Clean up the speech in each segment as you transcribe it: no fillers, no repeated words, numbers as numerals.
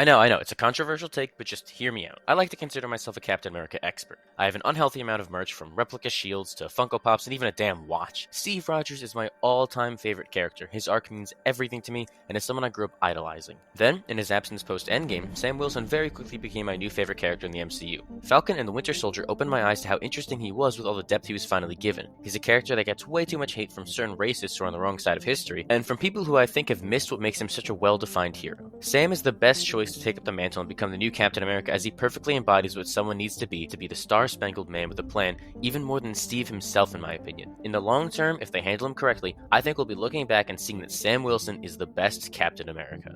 I know, it's a controversial take, but just hear me out. I like to consider myself a Captain America expert. I have an unhealthy amount of merch from replica shields to Funko Pops and even a damn watch. Steve Rogers is my all-time favorite character. His arc means everything to me, and is someone I grew up idolizing. Then, in his absence post-Endgame, Sam Wilson very quickly became my new favorite character in the MCU. Falcon and the Winter Soldier opened my eyes to how interesting he was with all the depth he was finally given. He's a character that gets way too much hate from certain racists who are on the wrong side of history, and from people who I think have missed what makes him such a well-defined hero. Sam is the best choice to take up the mantle and become the new Captain America, as he perfectly embodies what someone needs to be the star-spangled man with a plan, even more than Steve himself in my opinion. In the long term, if they handle him correctly, I think we'll be looking back and seeing that Sam Wilson is the best Captain America.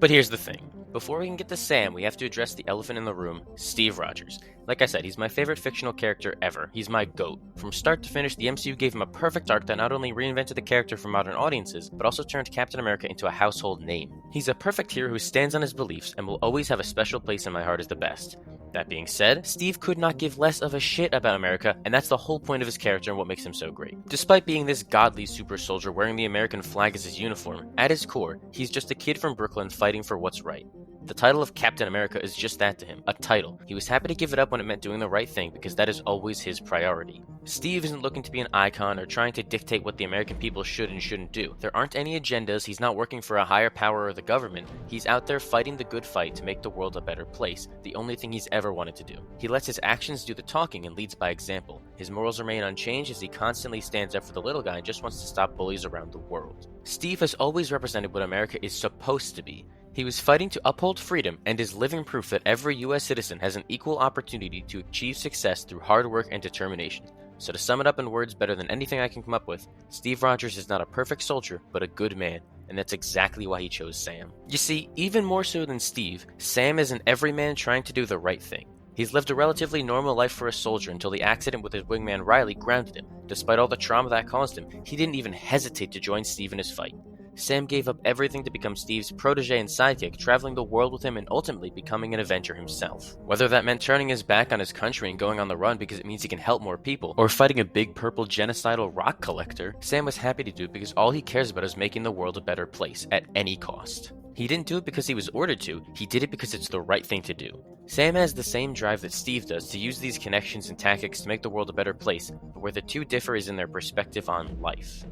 But here's the thing. Before we can get to Sam, we have to address the elephant in the room, Steve Rogers. Like I said, he's my favorite fictional character ever. He's my GOAT. From start to finish, the MCU gave him a perfect arc that not only reinvented the character for modern audiences, but also turned Captain America into a household name. He's a perfect hero who stands on his beliefs and will always have a special place in my heart as the best. That being said, Steve could not give less of a shit about America, and that's the whole point of his character and what makes him so great. Despite being this godly super soldier wearing the American flag as his uniform, at his core, he's just a kid from Brooklyn fighting for what's right. The title of Captain America is just that to him, a title. He was happy to give it up when it meant doing the right thing because that is always his priority. Steve isn't looking to be an icon or trying to dictate what the American people should and shouldn't do. There aren't any agendas, he's not working for a higher power or the government. He's out there fighting the good fight to make the world a better place, the only thing he's ever wanted to do. He lets his actions do the talking and leads by example. His morals remain unchanged as he constantly stands up for the little guy and just wants to stop bullies around the world. Steve has always represented what America is supposed to be. He was fighting to uphold freedom and is living proof that every US citizen has an equal opportunity to achieve success through hard work and determination. So to sum it up in words better than anything I can come up with, Steve Rogers is not a perfect soldier, but a good man, and that's exactly why he chose Sam. You see, even more so than Steve, Sam is an everyman trying to do the right thing. He's lived a relatively normal life for a soldier until the accident with his wingman Riley grounded him. Despite all the trauma that caused him, he didn't even hesitate to join Steve in his fight. Sam gave up everything to become Steve's protege and sidekick, traveling the world with him and ultimately becoming an Avenger himself. Whether that meant turning his back on his country and going on the run because it means he can help more people, or fighting a big purple genocidal rock collector, Sam was happy to do it because all he cares about is making the world a better place, at any cost. He didn't do it because he was ordered to, he did it because it's the right thing to do. Sam has the same drive that Steve does to use these connections and tactics to make the world a better place, but where the two differ is in their perspective on life.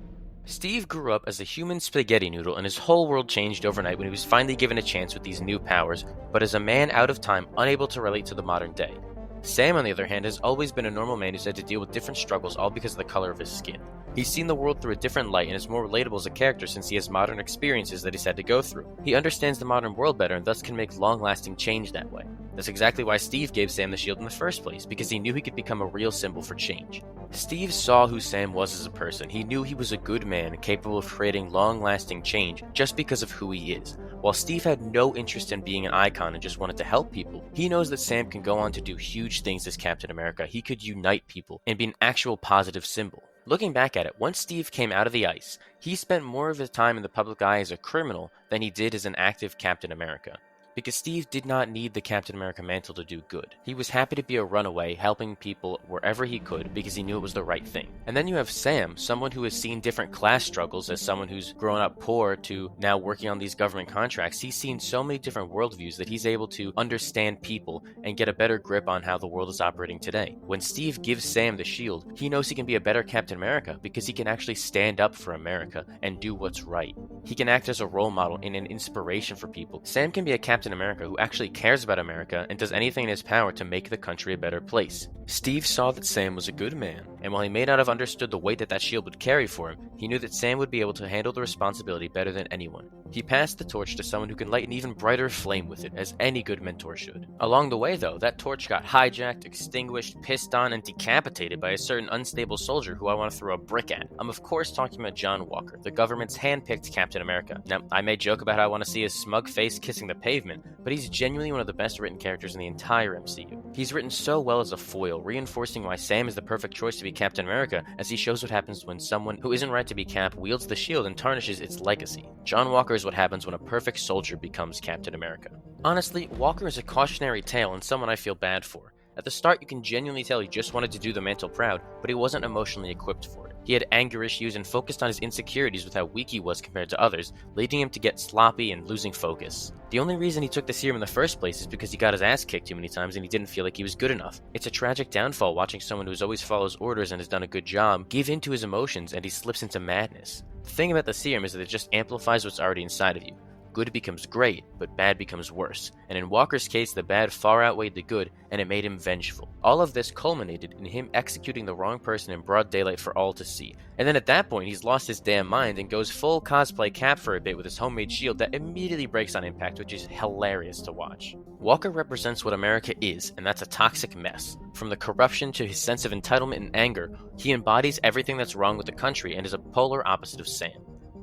Steve grew up as a human spaghetti noodle and his whole world changed overnight when he was finally given a chance with these new powers, but as a man out of time, unable to relate to the modern day. Sam, on the other hand, has always been a normal man who's had to deal with different struggles all because of the color of his skin. He's seen the world through a different light and is more relatable as a character since he has modern experiences that he's had to go through. He understands the modern world better and thus can make long-lasting change that way. That's exactly why Steve gave Sam the shield in the first place, because he knew he could become a real symbol for change. Steve saw who Sam was as a person. He knew he was a good man, capable of creating long-lasting change just because of who he is. While Steve had no interest in being an icon and just wanted to help people, he knows that Sam can go on to do huge things as Captain America. He could unite people and be an actual positive symbol. Looking back at it, once Steve came out of the ice, he spent more of his time in the public eye as a criminal than he did as an active Captain America. Because Steve did not need the Captain America mantle to do good. He was happy to be a runaway, helping people wherever he could because he knew it was the right thing. And then you have Sam, someone who has seen different class struggles as someone who's grown up poor to now working on these government contracts. He's seen so many different worldviews that he's able to understand people and get a better grip on how the world is operating today. When Steve gives Sam the shield, he knows he can be a better Captain America because he can actually stand up for America and do what's right. He can act as a role model and an inspiration for people. Sam can be a Captain America who actually cares about America and does anything in his power to make the country a better place. Steve saw that Sam was a good man, and while he may not have understood the weight that that shield would carry for him, he knew that Sam would be able to handle the responsibility better than anyone. He passed the torch to someone who can light an even brighter flame with it, as any good mentor should. Along the way, though, that torch got hijacked, extinguished, pissed on, and decapitated by a certain unstable soldier who I want to throw a brick at. I'm of course talking about John Walker, the government's hand-picked Captain America. Now, I may joke about how I want to see his smug face kissing the pavement, but he's genuinely one of the best written characters in the entire MCU. He's written so well as a foil, reinforcing why Sam is the perfect choice to be Captain America, as he shows what happens when someone who isn't right to be Cap wields the shield and tarnishes its legacy. John Walker is what happens when a perfect soldier becomes Captain America. Honestly, Walker is a cautionary tale and someone I feel bad for. At the start, you can genuinely tell he just wanted to do the mantle proud, but he wasn't emotionally equipped for it. He had anger issues and focused on his insecurities with how weak he was compared to others, leading him to get sloppy and losing focus. The only reason he took the serum in the first place is because he got his ass kicked too many times and he didn't feel like he was good enough. It's a tragic downfall watching someone who always follows orders and has done a good job give in to his emotions and he slips into madness. The thing about the serum is that it just amplifies what's already inside of you. Good becomes great, but bad becomes worse. And in Walker's case, the bad far outweighed the good, and it made him vengeful. All of this culminated in him executing the wrong person in broad daylight for all to see. And then at that point, he's lost his damn mind and goes full cosplay Cap for a bit with his homemade shield that immediately breaks on impact, which is hilarious to watch. Walker represents what America is, and that's a toxic mess. From the corruption to his sense of entitlement and anger, he embodies everything that's wrong with the country and is a polar opposite of Sam.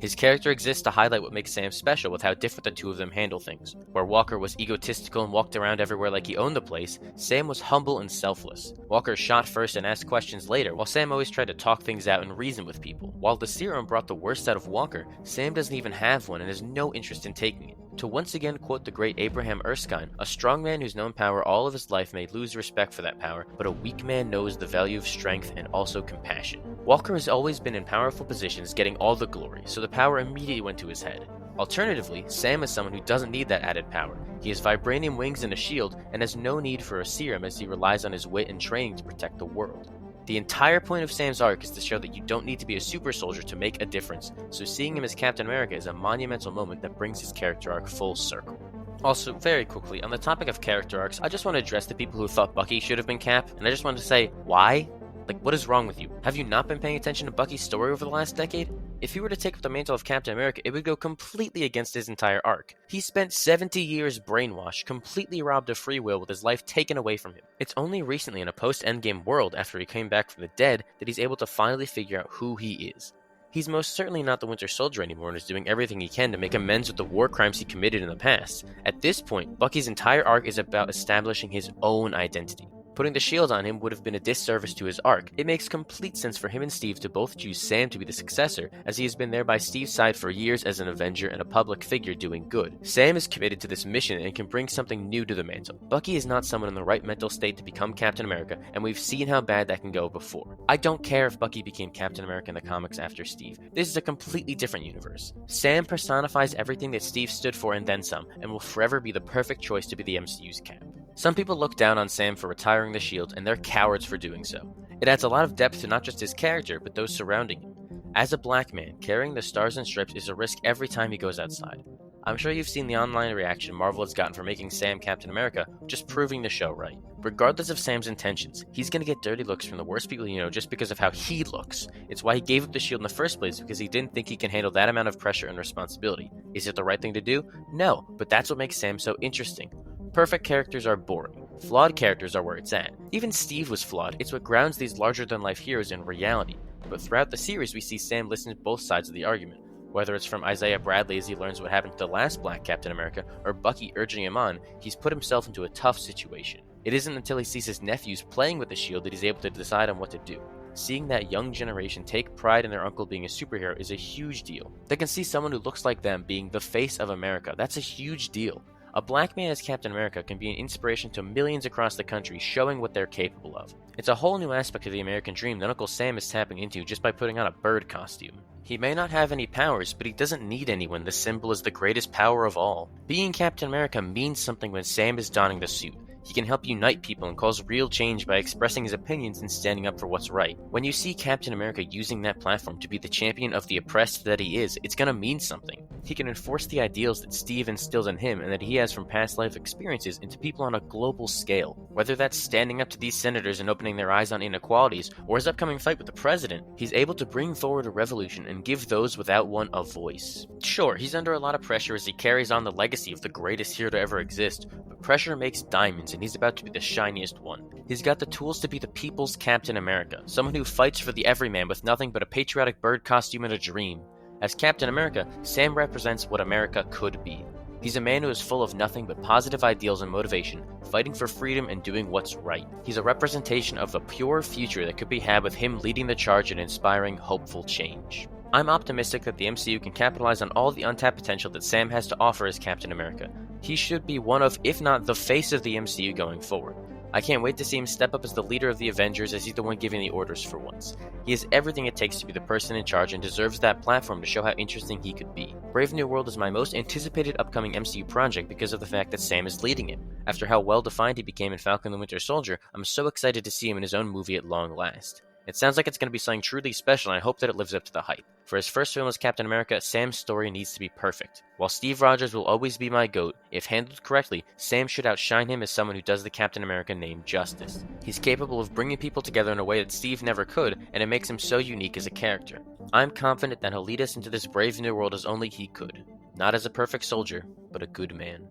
His character exists to highlight what makes Sam special with how different the two of them handle things. Where Walker was egotistical and walked around everywhere like he owned the place, Sam was humble and selfless. Walker shot first and asked questions later, while Sam always tried to talk things out and reason with people. While the serum brought the worst out of Walker, Sam doesn't even have one and has no interest in taking it. To once again quote the great Abraham Erskine, a strong man who's known power all of his life may lose respect for that power, but a weak man knows the value of strength and also compassion. Walker has always been in powerful positions getting all the glory, so the power immediately went to his head. Alternatively, Sam is someone who doesn't need that added power. He has vibranium wings and a shield, and has no need for a serum as he relies on his wit and training to protect the world. The entire point of Sam's arc is to show that you don't need to be a super soldier to make a difference, so seeing him as Captain America is a monumental moment that brings his character arc full circle. Also, very quickly, on the topic of character arcs, I just want to address the people who thought Bucky should have been Cap, and I just want to say, why? Like, what is wrong with you? Have you not been paying attention to Bucky's story over the last decade? If he were to take up the mantle of Captain America, it would go completely against his entire arc. He spent 70 years brainwashed, completely robbed of free will with his life taken away from him. It's only recently in a post-Endgame world, after he came back from the dead, that he's able to finally figure out who he is. He's most certainly not the Winter Soldier anymore and is doing everything he can to make amends with the war crimes he committed in the past. At this point, Bucky's entire arc is about establishing his own identity. Putting the shield on him would have been a disservice to his arc. It makes complete sense for him and Steve to both choose Sam to be the successor, as he has been there by Steve's side for years as an Avenger and a public figure doing good. Sam is committed to this mission and can bring something new to the mantle. Bucky is not someone in the right mental state to become Captain America, and we've seen how bad that can go before. I don't care if Bucky became Captain America in the comics after Steve. This is a completely different universe. Sam personifies everything that Steve stood for and then some, and will forever be the perfect choice to be the MCU's Cap. Some people look down on Sam for retiring the shield, and they're cowards for doing so. It adds a lot of depth to not just his character, but those surrounding him. As a black man, carrying the stars and stripes is a risk every time he goes outside. I'm sure you've seen the online reaction Marvel has gotten for making Sam Captain America, just proving the show right. Regardless of Sam's intentions, he's gonna get dirty looks from the worst people you know just because of how he looks. It's why he gave up the shield in the first place, because he didn't think he can handle that amount of pressure and responsibility. Is it the right thing to do? No, but that's what makes Sam so interesting. Perfect characters are boring. Flawed characters are where it's at. Even Steve was flawed. It's what grounds these larger-than-life heroes in reality. But throughout the series, we see Sam listen to both sides of the argument. Whether it's from Isaiah Bradley as he learns what happened to the last black Captain America, or Bucky urging him on, he's put himself into a tough situation. It isn't until he sees his nephews playing with the shield that he's able to decide on what to do. Seeing that young generation take pride in their uncle being a superhero is a huge deal. They can see someone who looks like them being the face of America. That's a huge deal. A black man as Captain America can be an inspiration to millions across the country, showing what they're capable of. It's a whole new aspect of the American dream that Uncle Sam is tapping into just by putting on a bird costume. He may not have any powers, but he doesn't need any when the symbol is the greatest power of all. Being Captain America means something when Sam is donning the suit. He can help unite people and cause real change by expressing his opinions and standing up for what's right. When you see Captain America using that platform to be the champion of the oppressed that he is, it's gonna mean something. He can enforce the ideals that Steve instilled in him and that he has from past life experiences into people on a global scale. Whether that's standing up to these senators and opening their eyes on inequalities, or his upcoming fight with the president, he's able to bring forward a revolution and give those without one a voice. Sure, he's under a lot of pressure as he carries on the legacy of the greatest hero to ever exist, but pressure makes diamonds and he's about to be the shiniest one. He's got the tools to be the people's Captain America, someone who fights for the everyman with nothing but a patriotic bird costume and a dream. As Captain America, Sam represents what America could be. He's a man who is full of nothing but positive ideals and motivation, fighting for freedom and doing what's right. He's a representation of the pure future that could be had with him leading the charge and inspiring hopeful change. I'm optimistic that the MCU can capitalize on all the untapped potential that Sam has to offer as Captain America. He should be one of, if not the face of the MCU going forward. I can't wait to see him step up as the leader of the Avengers, as he's the one giving the orders for once. He has everything it takes to be the person in charge and deserves that platform to show how interesting he could be. Brave New World is my most anticipated upcoming MCU project because of the fact that Sam is leading it. After how well defined he became in Falcon the Winter Soldier, I'm so excited to see him in his own movie at long last. It sounds like it's going to be something truly special, and I hope that it lives up to the hype. For his first film as Captain America, Sam's story needs to be perfect. While Steve Rogers will always be my GOAT, if handled correctly, Sam should outshine him as someone who does the Captain America name justice. He's capable of bringing people together in a way that Steve never could, and it makes him so unique as a character. I'm confident that he'll lead us into this brave new world as only he could. Not as a perfect soldier, but a good man.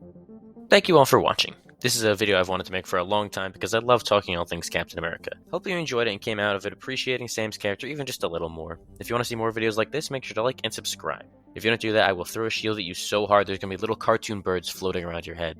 Thank you all for watching. This is a video I've wanted to make for a long time because I love talking all things Captain America. Hope you enjoyed it and came out of it appreciating Sam's character even just a little more. If you want to see more videos like this, make sure to like and subscribe. If you don't do that, I will throw a shield at you so hard there's going to be little cartoon birds floating around your head.